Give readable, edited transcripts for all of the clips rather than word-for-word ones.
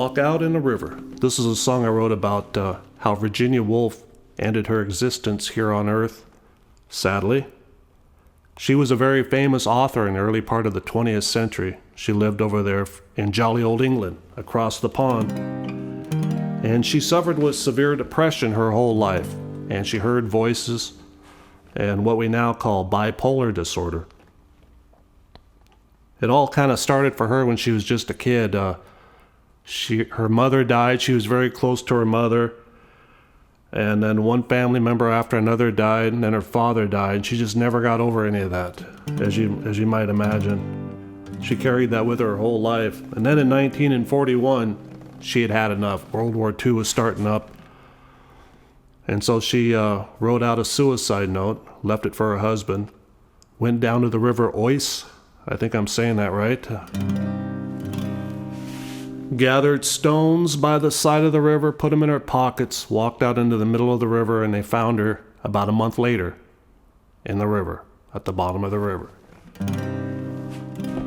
Walk Out in the River. This is a song I wrote about how Virginia Woolf ended her existence here on Earth, sadly. She was a very famous author in the early part of the 20th century. She lived over there in jolly old England, across the pond. And she suffered with severe depression her whole life. And she heard voices and what we now call bipolar disorder. It all kind of started for her when she was just a kid. Her mother died. She was very close to her mother. And then one family member after another died, and then her father died. She just never got over any of that, as you might imagine. She carried that with her whole life. And then in 1941, she had enough. World War II was starting up. And so she wrote out a suicide note, left it for her husband, went down to the river Oise. I think I'm saying that right. Gathered stones by the side of the river, put them in her pockets, walked out into the middle of the river, and they found her about a month later in the river, at the bottom of the river.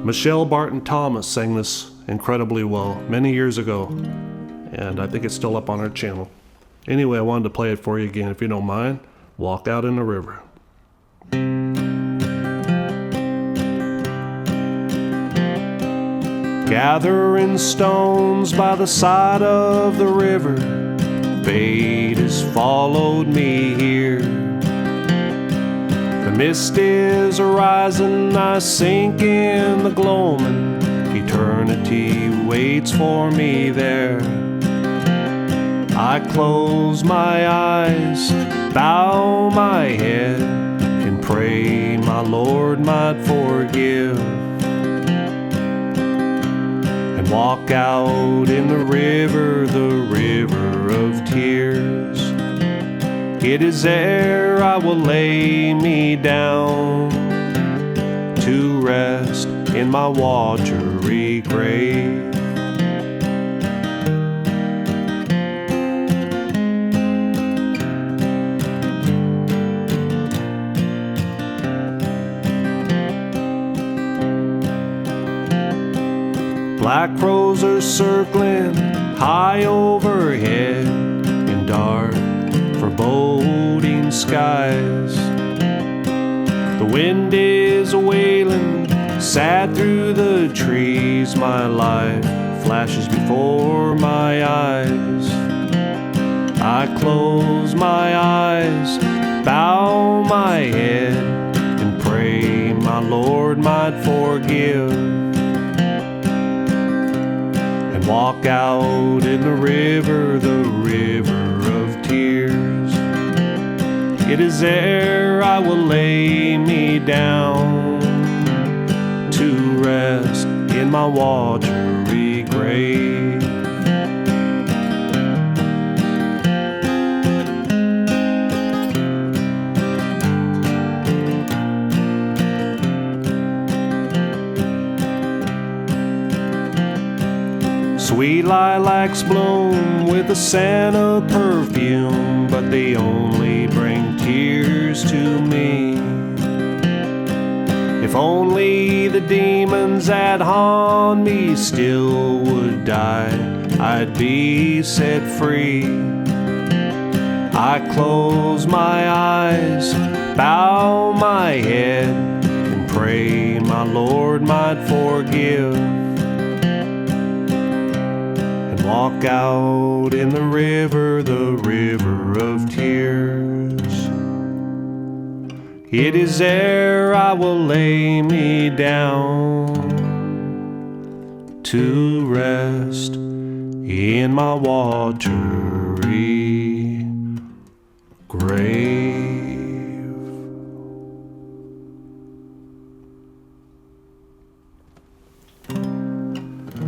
Michelle Barton Thomas sang this incredibly well many years ago, and I think it's still up on her channel. Anyway, I wanted to play it for you again, if you don't mind. Walk Out in the River. Gathering stones by the side of the river, fate has followed me here. The mist is arising, I sink in the gloaming, eternity waits for me there. I close my eyes, bow my head, and pray my Lord might forgive. Walk out in the river of tears. It is there I will lay me down to rest in my watery grave. Black crows are circling high overhead in dark, foreboding skies. The wind is wailing, sad through the trees. My life flashes before my eyes. I close my eyes, bow my head, and pray my Lord might forgive. Walk out in the river of tears. It is there I will lay me down to rest in my watery grave. Sweet lilacs bloom with a scent of perfume, but they only bring tears to me. If only the demons that haunt me still would die, I'd be set free. I close my eyes, bow my head, and pray my Lord might forgive. Walk out in the river of tears. It is there I will lay me down to rest in my watery grave.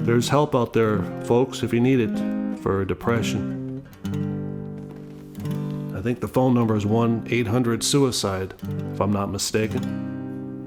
There's help out there, folks, if you need it for depression. I think the phone number is 1-800-SUICIDE, if I'm not mistaken.